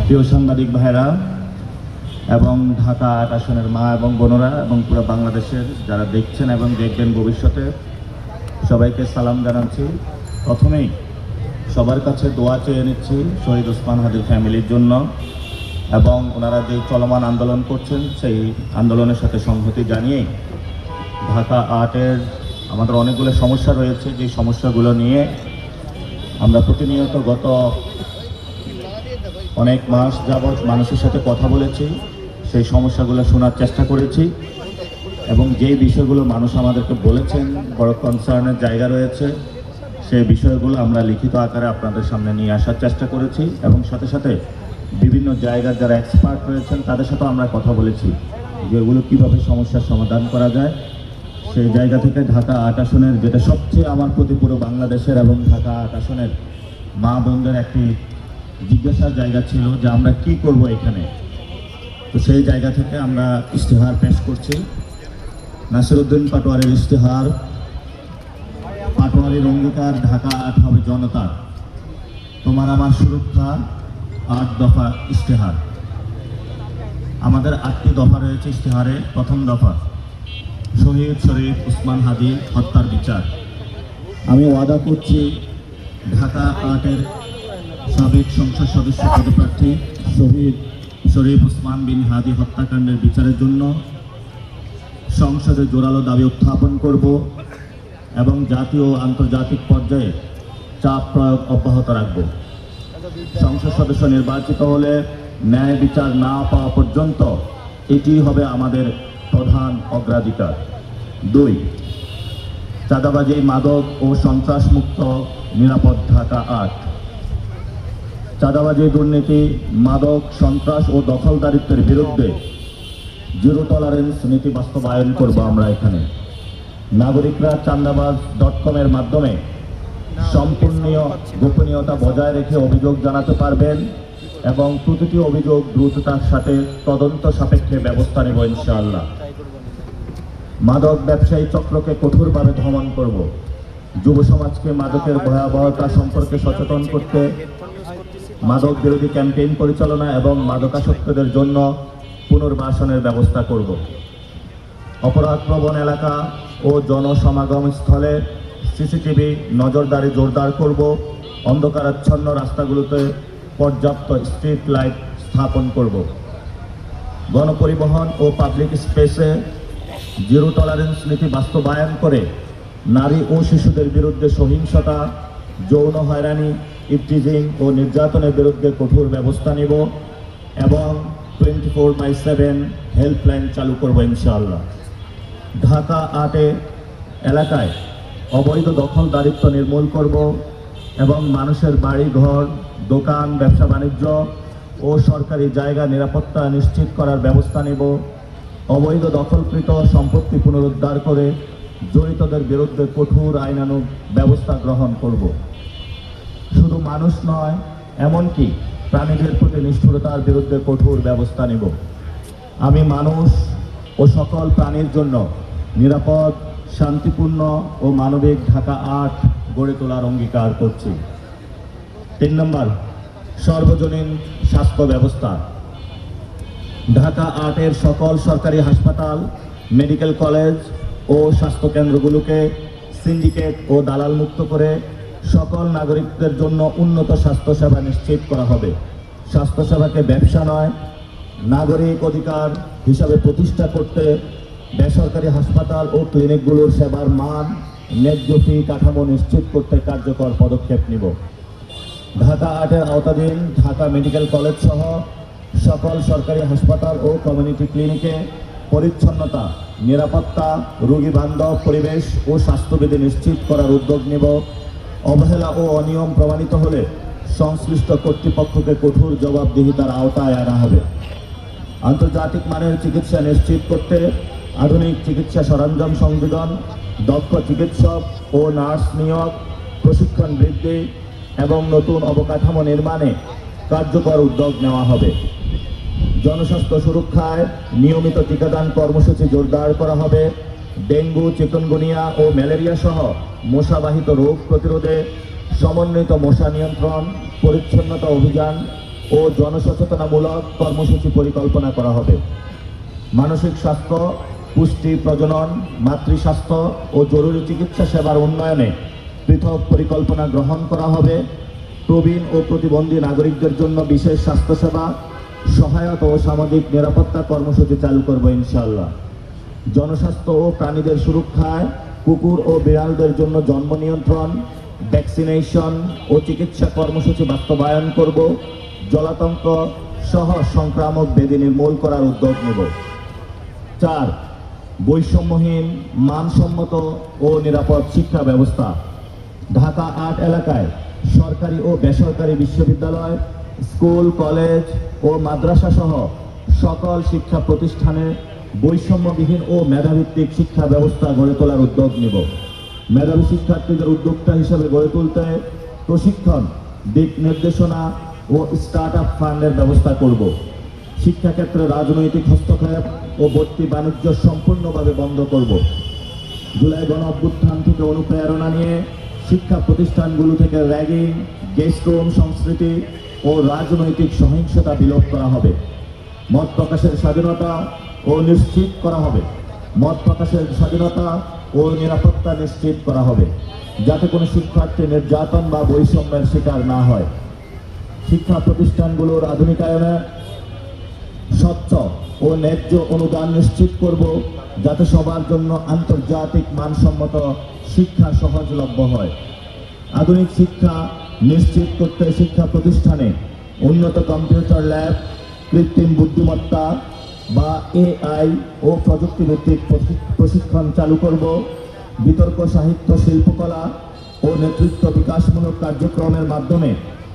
প্রিয় সাংবাদিক ভাইরা এবং ঢাকা ৮ আসনের মা এবং বোনেরা এবং পুরো বাংলাদেশের যারা দেখছেন এবং দেখবেন ভবিষ্যতে, সবাইকে সালাম জানাচ্ছি। প্রথমেই সবার কাছে দোয়া চেয়ে নিচ্ছি শহীদ ওসমান হাদির ফ্যামিলির জন্য, এবং ওনারা যে চলমান আন্দোলন করছেন সেই আন্দোলনের সাথে সংহতি জানিয়ে ঢাকা ৮-এর আমাদের অনেকগুলো সমস্যা রয়েছে, যে সমস্যাগুলো নিয়ে আমরা প্রতিনিয়ত গত অনেক মাস যাবৎ মানুষের সাথে কথা বলেছি, সেই সমস্যাগুলো শোনার চেষ্টা করেছি, এবং যে বিষয়গুলো মানুষ আমাদেরকে বলেছেন বড় কনসার্নের জায়গা রয়েছে, সেই বিষয়গুলো আমরা লিখিত আকারে আপনাদের সামনে নিয়ে আসার চেষ্টা করেছি, এবং সাথে সাথে বিভিন্ন জায়গার যারা এক্সপার্ট রয়েছেন তাদের সাথেও আমরা কথা বলেছি যে এগুলো কীভাবে সমস্যার সমাধান করা যায়। সেই জায়গা থেকে ঢাকা ৮ আসনের, যেটা সবচেয়ে আমার প্রতি পুরো বাংলাদেশের এবং ঢাকা ৮ আসনের মা বোনদের একটি জিজ্ঞাসার জায়গা ছিল যে আমরা কি করব এখানে, তো সেই জায়গা থেকে আমরা ইশতেহার পেশ করছি। নাসিরউদ্দিন পাটোয়ারির ইশতেহার, পাটোয়ারির অঙ্গীকার, ঢাকা ৮ হবে জনতার, তোমার আমার সুরক্ষা, ৮ দফা ইশতেহার। আমাদের ৮টি দফা রয়েছে ইশতেহারে। প্রথম দফা, শহীদ শরীফ ওসমান হাদি হত্যার বিচার। আমি ওয়াদা করছি ঢাকা ৮-এর সাবেক সংসদ সদস্য পদপ্রার্থী শহীদ শরীফ ওসমান বিন হাদি হত্যাকাণ্ডের বিচারের জন্য সংসদে জোরালো দাবি উত্থাপন করব, এবং জাতীয় ও আন্তর্জাতিক পর্যায়ে চাপ প্রয়োগ অব্যাহত রাখব। সংসদ সদস্য নির্বাচিত হলে ন্যায় বিচার না পাওয়া পর্যন্ত এটি হবে আমাদের প্রধান অগ্রাধিকার। ২, চাঁদাবাজি, মাদক ও সন্ত্রাসমুক্ত নিরাপদ ঢাকা ৮। চাঁদাবাজি, দুর্নীতি, মাদক, সন্ত্রাস ও দখলদারিত্বের বিরুদ্ধে জিরো টলারেন্স নীতি বাস্তবায়ন করব আমরা এখানে। নাগরিকরা চান্দাবাজ.com-এর মাধ্যমে সম্পূর্ণ গোপনীয়তা বজায় রেখে অভিযোগ জানাতে পারবেন, এবং প্রতিটি অভিযোগ দ্রুততার সাথে তদন্ত সাপেক্ষে ব্যবস্থা নেব ইনশাআল্লাহ। মাদক ব্যবসায়ী চক্রকে কঠোরভাবে দমন করব। যুব সমাজকে মাদকের ভয়াবহতা সম্পর্কে সচেতন করতে মাদক বিরোধী ক্যাম্পেইন পরিচালনা এবং মাদকাসক্তদের জন্য পুনর্বাসনের ব্যবস্থা করব। অপরাধপ্রবণ এলাকা ও জনসমাগম স্থলে সিসিটিভি নজরদারি জোরদার করব। অন্ধকারাচ্ছন্ন রাস্তাগুলোতে পর্যাপ্ত স্ট্রিট লাইট স্থাপন করব। গণপরিবহন ও পাবলিক স্পেসে জিরো টলারেন্স নীতি বাস্তবায়ন করে নারী ও শিশুদের বিরুদ্ধে সহিংসতা, যৌন হয়রানি, ইভটিজিং ও নির্যাতনের বিরুদ্ধে কঠোর ব্যবস্থা নেব, এবং 24/7 হেল্পলাইন চালু করব ইনশাআল্লাহ। ঢাকা ৮ এলাকায় অবৈধ দখলদারিত্ব নির্মূল করব, এবং মানুষের বাড়ি ঘর, দোকান, ব্যবসা বাণিজ্য ও সরকারি জায়গা নিরাপত্তা নিশ্চিত করার ব্যবস্থা নেব। অবৈধ দখলকৃত সম্পত্তি পুনরুদ্ধার করে জড়িতদের বিরুদ্ধে কঠোর আইনানুগ ব্যবস্থা গ্রহণ করব। শুধু মানুষ নয়, এমনকি প্রাণীদের প্রতি নিষ্ঠুরতার বিরুদ্ধে কঠোর ব্যবস্থা নেব। আমি মানুষ ও সকল প্রাণীর জন্য নিরাপদ, শান্তিপূর্ণ ও মানবিক ঢাকা ৮ গড়ে তোলার অঙ্গীকার করছি। ৩ নম্বর, সর্বজনীন স্বাস্থ্য ব্যবস্থা। ঢাকা ৮-এর সকল সরকারি হাসপাতাল, মেডিকেল কলেজ ও স্বাস্থ্যকেন্দ্রগুলোকে সিন্ডিকেট ও দালাল মুক্ত করে সকল নাগরিকদের জন্য উন্নত স্বাস্থ্যসেবা নিশ্চিত করা হবে। স্বাস্থ্যসেবাকে ব্যবসা নয়, নাগরিক অধিকার হিসাবে প্রতিষ্ঠা করতে বেসরকারি হাসপাতাল ও ক্লিনিকগুলোর সেবার মান, ন্যায্য ফি কাঠামো নিশ্চিত করতে কার্যকর পদক্ষেপ নিব। ঢাকা ৮-এর আওতাধীন ঢাকা মেডিকেল কলেজ সহ সকল সরকারি হাসপাতাল ও কমিউনিটি ক্লিনিকে পরিচ্ছন্নতা, নিরাপত্তা, রোগী বান্ধব পরিবেশ ও স্বাস্থ্যবিধি নিশ্চিত করার উদ্যোগ নেব। অবহেলা ও অনিয়ম প্রমাণিত হলে সংশ্লিষ্ট কর্তৃপক্ষকে কঠোর জবাবদিহিতার আওতায় আনা হবে। আন্তর্জাতিক মানের চিকিৎসা নিশ্চিত করতে আধুনিক চিকিৎসা সরঞ্জাম সংযোজন, দক্ষ চিকিৎসক ও নার্স নিয়োগ, প্রশিক্ষণ বৃদ্ধি এবং নতুন অবকাঠামো নির্মাণে কার্যকর উদ্যোগ নেওয়া হবে। জনস্বাস্থ্য সুরক্ষায় নিয়মিত টিকাদান কর্মসূচি জোরদার করা হবে। ডেঙ্গু, চিকুনগুনিয়া ও ম্যালেরিয়া সহ মশাবাহিত রোগ প্রতিরোধে সমন্বিত মশা নিয়ন্ত্রণ, পরিচ্ছন্নতা অভিযান ও জনসচেতনামূলক কর্মসূচি পরিকল্পনা করা হবে। মানসিক স্বাস্থ্য, পুষ্টি, প্রজনন, মাতৃস্বাস্থ্য ও জরুরি চিকিৎসা সেবার উন্নয়নে পৃথক পরিকল্পনা গ্রহণ করা হবে। প্রবীণ ও প্রতিবন্ধী নাগরিকদের জন্য বিশেষ স্বাস্থ্যসেবা, সহায়তা ও সামাজিক নিরাপত্তা কর্মসূচি চালু করব ইনশাআল্লাহ। জনস্বাস্থ্য ও প্রাণীদের সুরক্ষায় কুকুর ও বিড়ালদের জন্য জন্ম নিয়ন্ত্রণ, ভ্যাকসিনেশন ও চিকিৎসা কর্মসূচি বাস্তবায়ন করব। জলাতঙ্ক সহ সংক্রামক ব্যাধি নির্মূল করার উদ্যোগ নেব। 4. বৈষম্যহীন, মানসম্মত ও নিরাপদ শিক্ষা ব্যবস্থা। ঢাকা 8 এলাকায় সরকারি ও বেসরকারি বিশ্ববিদ্যালয়, স্কুল, কলেজ ও মাদ্রাসা সহ সকল শিক্ষা প্রতিষ্ঠানে বৈষম্যবিহীন ও মেধাভিত্তিক শিক্ষা ব্যবস্থা গড়ে তোলার উদ্যোগ নেব। মেধাবী শিক্ষার্থীদের উদ্যোক্তা হিসেবে গড়ে তুলতে প্রশিক্ষণ, দিক নির্দেশনা ও স্টার্ট আপ ফান্ডের ব্যবস্থা করব। শিক্ষাক্ষেত্রে রাজনৈতিক হস্তক্ষেপ ও ভর্তি বাণিজ্য সম্পূর্ণভাবে বন্ধ করব। জুলাই গণ অভ্যুত্থান থেকে অনুপ্রেরণা নিয়ে শিক্ষা প্রতিষ্ঠানগুলো থেকে র্যাগিং, গেস্ট রুম সংস্কৃতি ও রাজনৈতিক সহিংসতা বিলোপ করা হবে। মত প্রকাশের স্বাধীনতা ও নিশ্চিত করা হবে। মত প্রকাশের স্বাধীনতা ও নিরাপত্তা নিশ্চিত করা হবে, যাতে কোনো শিক্ষার্থী নির্যাতন বা বৈষম্যের শিকার না হয়। শিক্ষা প্রতিষ্ঠানগুলোর আধুনিকায়নে স্বচ্ছ ও ন্যায্য অনুদান নিশ্চিত করব, যাতে সবার জন্য আন্তর্জাতিক মানসম্মত শিক্ষা সহজলভ্য হয়। আধুনিক শিক্ষা নিশ্চিত করতে শিক্ষা প্রতিষ্ঠানে উন্নত কম্পিউটার ল্যাব, কৃত্রিম বুদ্ধিমত্তা বা AI ও প্রযুক্তিভিত্তিক প্রশিক্ষণ চালু করব। বিতর্ক সাহিত্য, শিল্পকলা ও নেতৃত্ব বিকাশমূলক কার্যক্রমের মাধ্যমে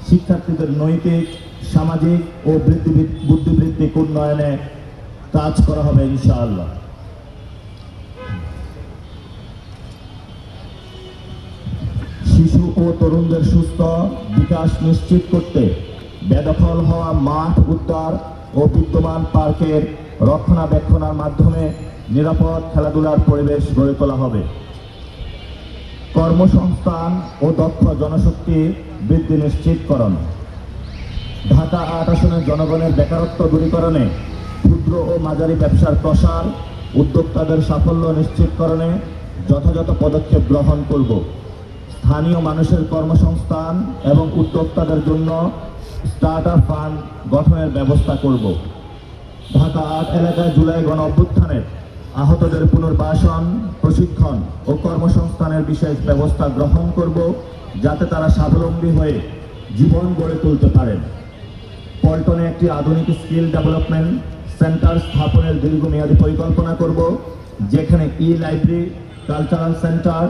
শিক্ষার্থীদের নৈতিক, সামাজিক ও বুদ্ধিবৃত্তিক উন্নয়নে কাজ করা হবে ইনশাআল্লাহ। শিশু ও তরুণদের সুস্থ বিকাশ নিশ্চিত করতে বেদখল হওয়া মাঠ উদ্ধার ও বিদ্যমান পার্কের রক্ষণাবেক্ষণের মাধ্যমে নিরাপদ খেলাধুলার পরিবেশ গড়ে তোলা হবে। কর্মসংস্থান ও দক্ষ জনশক্তি বৃদ্ধি নিশ্চিতকরণ। ঢাকা 8 আসনের জনগণের বেকারত্ব দূরীকরণে, ক্ষুদ্র ও মাঝারি ব্যবসার প্রসার, উদ্যোক্তাদের সাফল্য নিশ্চিতকরণে যথাযথ পদক্ষেপ গ্রহণ করব। স্থানীয় মানুষের কর্মসংস্থান এবং উদ্যোক্তাদের জন্য স্টার্ট আপ ফান্ড গঠনের ব্যবস্থা করব। ঢাকা 8 এলাকায় জুলাই গণ অভ্যুত্থানের আহতদের পুনর্বাসন, প্রশিক্ষণ ও কর্মসংস্থানের বিশেষ ব্যবস্থা গ্রহণ করব, যাতে তারা স্বাবলম্বী হয়ে জীবন গড়ে তুলতে পারেন। পল্টনে একটি আধুনিক স্কিল ডেভেলপমেন্ট সেন্টার স্থাপনের দীর্ঘমেয়াদী পরিকল্পনা করব, যেখানে লাইব্রেরি, কালচারাল সেন্টার,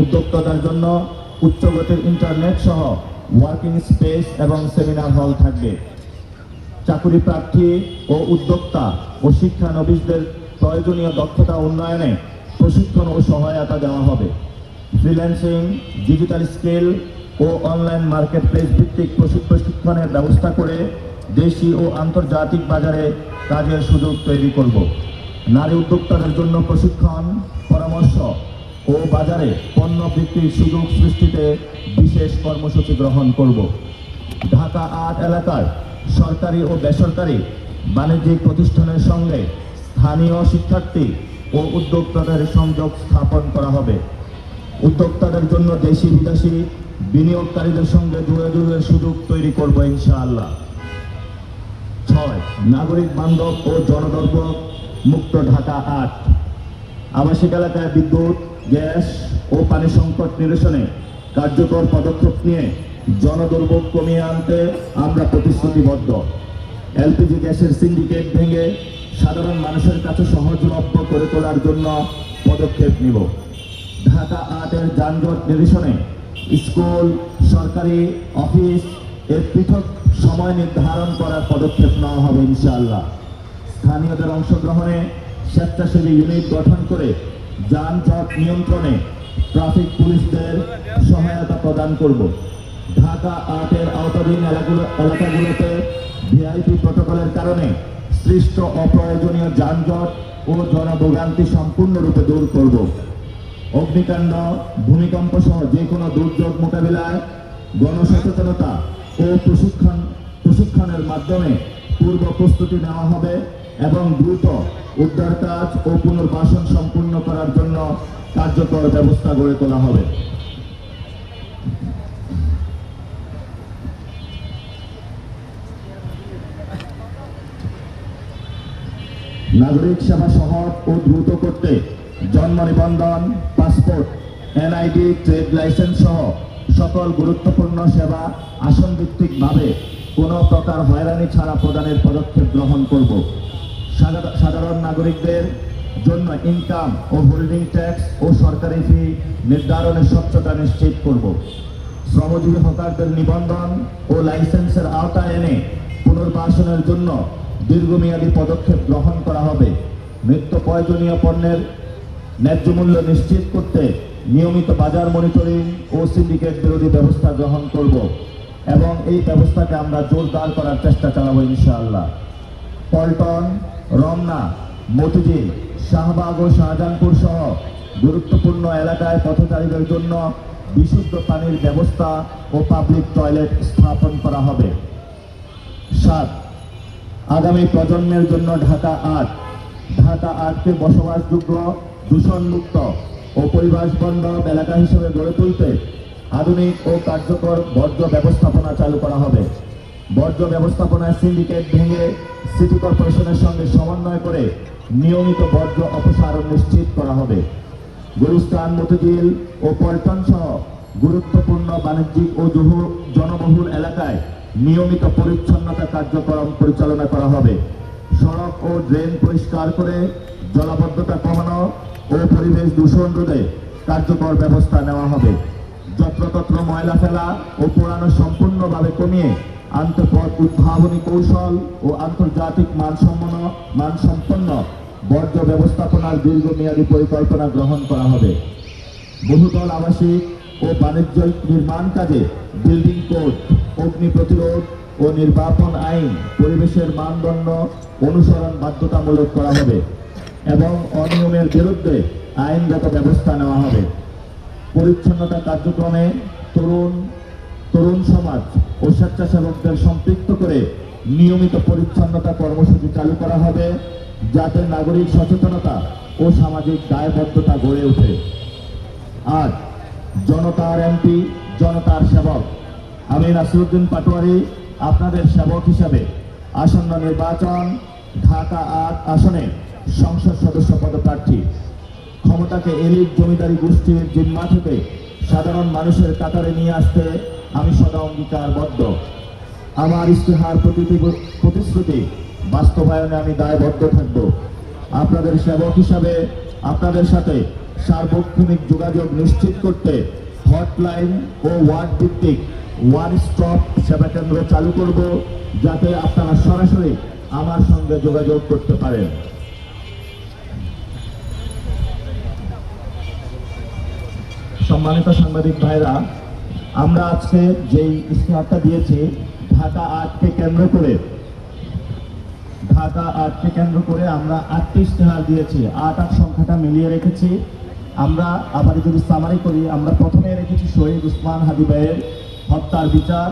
উদ্যোক্তাদের জন্য উচ্চগতির ইন্টারনেট সহ ওয়ার্কিং স্পেস এবং সেমিনার হল থাকবে। চাকুরি প্রার্থী ও উদ্যোক্তা ও শিক্ষানবিশদের প্রয়োজনীয় দক্ষতা উন্নয়নে প্রশিক্ষণ ও সহায়তা দেওয়া হবে। ফ্রিল্যান্সিং, ডিজিটাল স্কিল ও অনলাইন মার্কেট প্লেস ভিত্তিক প্রশিক্ষণের ব্যবস্থা করে দেশি ও আন্তর্জাতিক বাজারে কাজের সুযোগ তৈরি করব। নারী উদ্যোক্তাদের জন্য প্রশিক্ষণ, পরামর্শ ও বাজারে পণ্য বিক্রির সুযোগ সৃষ্টিতে বিশেষ কর্মসূচি গ্রহণ করব। ঢাকা 8 এলাকার সরকারি ও বেসরকারি বাণিজ্যিক প্রতিষ্ঠানের সঙ্গে স্থানীয় শিক্ষার্থী ও উদ্যোক্তাদের সংযোগ স্থাপন করা হবে। উদ্যোক্তাদের জন্য দেশি বিদেশি বিনিয়োগকারীদের সঙ্গে যোগাযোগের সুযোগ তৈরি করব ইনশাআল্লাহ। 6. নাগরিক বান্ধব ও জনদুর্ভোগ মুক্ত ঢাকা 8। আবাসিক এলাকায় বিদ্যুৎ, গ্যাস ও পানি সংকট নিরসনে কার্যকর পদক্ষেপ নিয়ে জনদুর্ভোগ কমিয়ে আনতে আমরা প্রতিশ্রুতিবদ্ধ। LPG গ্যাসের সিন্ডিকেট ভেঙে সাধারণ মানুষের কাছে সহজলভ্য করে তোলার জন্য পদক্ষেপ নিব। ঢাকা 8-এর যানজট নিরসনে স্কুল, সরকারি অফিস এর পৃথক সময় নির্ধারণ করার পদক্ষেপ নেওয়া হবে ইনশাআল্লাহ। স্থানীয়দের অংশগ্রহণে স্বেচ্ছাসেবী ইউনিট গঠন করে যানজট নিয়ন্ত্রণে ট্রাফিক পুলিশদের সহায়তা প্রদান করব। ঢাকা 8-এর আওতাধীন এলাকাগুলোতে ভিআইপি প্রটোকলের কারণে সৃষ্ট অপ্রয়োজনীয় যানজট ও জনভোগান্তি সম্পূর্ণরূপে দূর করব। অগ্নিকাণ্ড, ভূমিকম্প সহ যে কোনো দুর্যোগ মোকাবিলায় গণসচেতনতা ও প্রশিক্ষণের মাধ্যমে পূর্ব প্রস্তুতি নেওয়া হবে এবং দ্রুত উদ্ধার কাজ ও পুনর্বাসন সম্পূর্ণ করার জন্য কার্যকর ব্যবস্থা গড়ে তোলা হবে। নাগরিক সেবা সহজ ও দ্রুত করতে জন্ম নিবন্ধন, পাসপোর্ট, এনআইডি, ট্রেড লাইসেন্স সহ সকল গুরুত্বপূর্ণ সেবা আসনভিত্তিকভাবে কোনো প্রকার হয়রানি ছাড়া প্রদানের পদক্ষেপ গ্রহণ করব। সাধারণ নাগরিকদের জন্য ইনকাম ও হোল্ডিং ট্যাক্স ও সরকারি ফি নির্ধারণের স্বচ্ছতা নিশ্চিত করব। শ্রমজীবী হকারদের নিবন্ধন ও লাইসেন্সের আওতায় এনে পুনর্বাসনের জন্য দীর্ঘমেয়াদী পদক্ষেপ গ্রহণ করা হবে। নিত্য প্রয়োজনীয় পণ্যের ন্যায্য মূল্য নিশ্চিত করতে নিয়মিত বাজার মনিটরিং ও সিন্ডিকেট বিরোধী ব্যবস্থা গ্রহণ করব এবং এই ব্যবস্থাকে আমরা জোরদার করার চেষ্টা চালাবো ইনশাআল্লাহ। পল্টন, রমনা, মতিঝিল, শাহবাগ ও শাহজাহানপুর সহ গুরুত্বপূর্ণ এলাকায় পথচারীদের জন্য বিশুদ্ধ পানির ব্যবস্থা ও পাবলিক টয়লেট স্থাপন করা হবে। 7, আগামী প্রজন্মের জন্য ঢাকা 8 কে বসবাসযোগ্য, দূষণমুক্ত ও পরিবেশ বান্ধব এলাকা হিসেবে গড়ে তুলতে আধুনিক ও কার্যকর বর্জ্য ব্যবস্থাপনা চালু করা হবে। বর্জ্য ব্যবস্থাপনায় সিন্ডিকেট ভেঙে সিটি কর্পোরেশনের সঙ্গে সমন্বয় করে নিয়মিত বর্জ্য অপসারণ নিশ্চিত করা হবে। গুলিস্তান, মতিঝিল ও পল্টন সহ গুরুত্বপূর্ণ বাণিজ্যিক ও জনবহুল এলাকায় নিয়মিত পরিচ্ছন্নতা কার্যক্রম পরিচালনা করা হবে। সড়ক ও ড্রেন পরিষ্কার করে জলাবদ্ধতা কমানো ও পরিবেশ দূষণ রোধে কার্যকর ব্যবস্থা নেওয়া হবে। যত্রতত্র ময়লা ফেলা ও পোড়ানো সম্পূর্ণভাবে কমিয়ে আন্তঃপথ উদ্ভাবনী কৌশল ও আন্তর্জাতিক মানসম্পন্ন বর্জ্য ব্যবস্থাপনার দীর্ঘমেয়াদী পরিকল্পনা গ্রহণ করা হবে। বহুতল আবাসিক ও বাণিজ্যিক নির্মাণ কাজে বিল্ডিং কোড, অগ্নি প্রতিরোধ ও নির্বাপন আইন পরিবেশের মানদণ্ড অনুসরণ বাধ্যতামূলক করা হবে এবং অনিয়মের বিরুদ্ধে আইনগত ব্যবস্থা নেওয়া হবে। পরিচ্ছন্নতা কার্যক্রমে তরুণ সমাজ ও স্বেচ্ছাসেবকদের সম্পৃক্ত করে নিয়মিত পরিচ্ছন্নতা কর্মসূচি চালু করা হবে, যাতে নাগরিক সচেতনতা ও সামাজিক দায়বদ্ধতা গড়ে ওঠে। 8, জনতার এমপি, জনতার সেবক। আমি নাসিরউদ্দিন পাটোয়ারি আপনাদের সেবক হিসাবে আসন্ন নির্বাচন ঢাকা 8 আসনে সংসদ সদস্য পদপ্রার্থী। ক্ষমতাকে এলিট জমিদারি গোষ্ঠীর জিম্মা থেকে সাধারণ মানুষের কাতারে নিয়ে আসতে আমি সদা অঙ্গীকারবদ্ধ। আমার ইশতেহার প্রতিশ্রুতি বাস্তবায়নে আমি দায়বদ্ধ থাকব। আপনাদের সেবক হিসাবে আপনাদের সাথে সার্বক্ষণিক যোগাযোগ নিশ্চিত করতে হটলাইন ও ওয়ার্ড ভিত্তিক ওয়ান স্টপ সেবা কেন্দ্র চালু করব, যাতে আপনারা সরাসরি আমার সঙ্গে যোগাযোগ করতে পারেন। সম্মানিত সাংবাদিক ভাইরা, আমরা আজকে যেই ইশতেহারটা দিয়েছি ঢাকা 8 কে কেন্দ্র করে আমরা 8টি ইশতেহার দিয়েছি। 8 সংখ্যাটা মিলিয়ে রেখেছি। আমরা আবার যদি সামারি করি, আমরা প্রথমে রেখেছি শহীদ উসমান হাদি ভাইয়ের হত্যার বিচার,